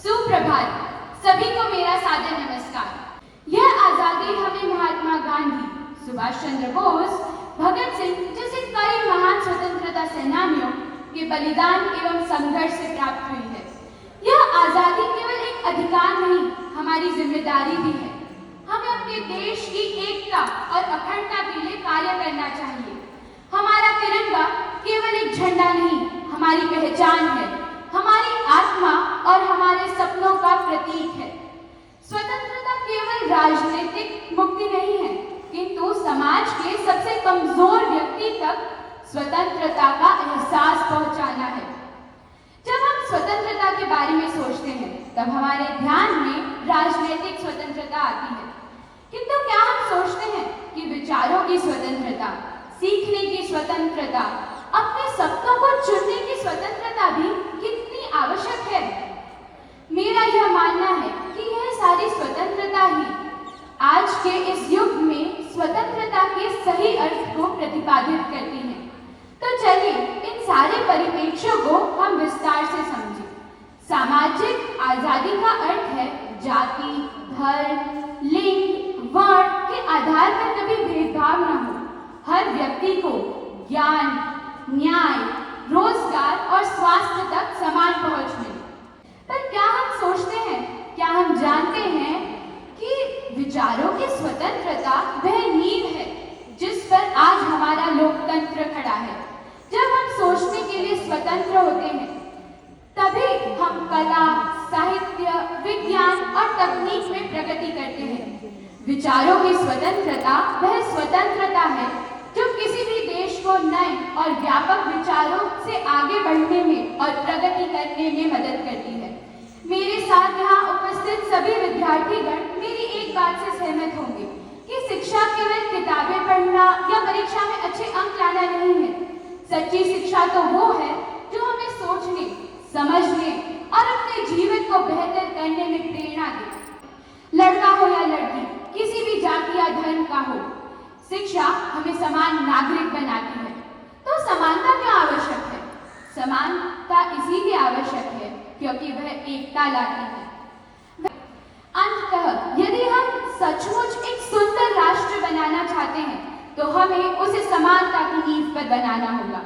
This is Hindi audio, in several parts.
सुप्रभात। सभी को मेरा सादर नमस्कार। यह आजादी हमें महात्मा गांधी, सुभाष चंद्र बोस, भगत सिंह जैसे कई महान स्वतंत्रता सेनानियों के बलिदान एवं संघर्ष से प्राप्त हुई है। यह आजादी केवल एक अधिकार नहीं, हमारी जिम्मेदारी भी है। हमें अपने देश की एकता और अखंडता के लिए कार्य करना चाहिए। हमारा तिरंगा केवल एक झंडा नहीं, हमारी पहचान है, हमारी आत्मा और हमारे सपनों का प्रतीक है। स्वतंत्रता केवल राजनीतिक मुक्ति नहीं है, किंतु समाज के सबसे कमजोर व्यक्ति तक स्वतंत्रता का एहसास पहुंचाना है। जब हम स्वतंत्रता के बारे में सोचते हैं, तब हमारे ध्यान में राजनीतिक स्वतंत्रता आती है। किंतु क्या हम सोचते हैं कि विचारों की स्वतंत्रता, सीखने की स्वतंत्रता, अपने सपनों को चुनने की स्वतंत्रता भी कितनी आवश्यक है? मेरा यह मानना है कि यह सारी स्वतंत्रता ही आज के इस युग में स्वतंत्रता के सही अर्थ को प्रतिपादित करती है। तो चलिए इन सारे परिप्रेक्ष्यों को हम विस्तार से समझें। सामाजिक आजादी का अर्थ है जाति, धर्म, लिंग, वर्ण के आधार पर कभी भेदभाव न हो। हर व्यक्ति को ज्ञान, न्याय, रोजगार और स्वास्थ्य तक समान पहुंच मिले। पर क्या हम सोचते हैं, क्या हम जानते हैं कि विचारों की स्वतंत्रता वह नींव है जिस पर आज हमारा लोकतंत्र खड़ा है। जब हम सोचने के लिए स्वतंत्र होते हैं, तभी हम कला, साहित्य, विज्ञान और तकनीक में प्रगति करते हैं। विचारों की स्वतंत्रता वह स्वतंत्रता है जो किसी भी देश को नए और व्यापक विचारों से आगे बढ़ने में और प्रगति करने में मदद करती है। मेरे साथ यहाँ उपस्थित सभी विद्यार्थीगण मेरी एक बात से सहमत होंगे कि शिक्षा केवल किताबें पढ़ना या परीक्षा में अच्छे अंक लाना नहीं है। सच्ची शिक्षा तो वो है जो हमें सोचने, समझने और अपने जीवन को बेहतर करने में प्रेरणा दे। लड़का हो या लड़की, किसी भी जाति या धर्म का हो, शिक्षा हमें समान नागरिक बनाती है। तो समानता क्यों आवश्यक है? समानता इसीलिए आवश्यक है क्योंकि वह एकता लाती है। अंततः यदि हम सचमुच एक सुंदर राष्ट्र बनाना चाहते हैं, तो हमें उसे समानता की नींव पर बनाना होगा।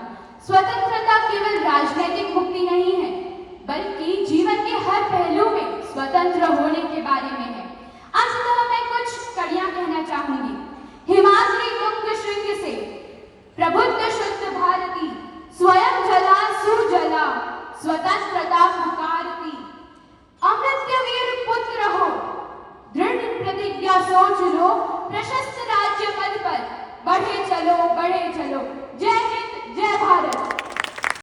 स्वतंत्रता केवल राजनीतिक मुक्ति नहीं है, बल्कि जीवन के हर पहलू में स्वतंत्र होने के बारे में है। अंततः मैं कुछ कड़ियां कहना चाहूंगी। हिमाद्री तुंग श्रृंग से प्रबुद्ध शुद्ध भारती, स्वयं जला सुजला, स्वतंत्रता पुकारती। अमृत्य वीर पुत्र हो, दृढ़ प्रतिज्ञा सोच लो, प्रशस्त राज्य पद पर बढ़े चलो बढ़े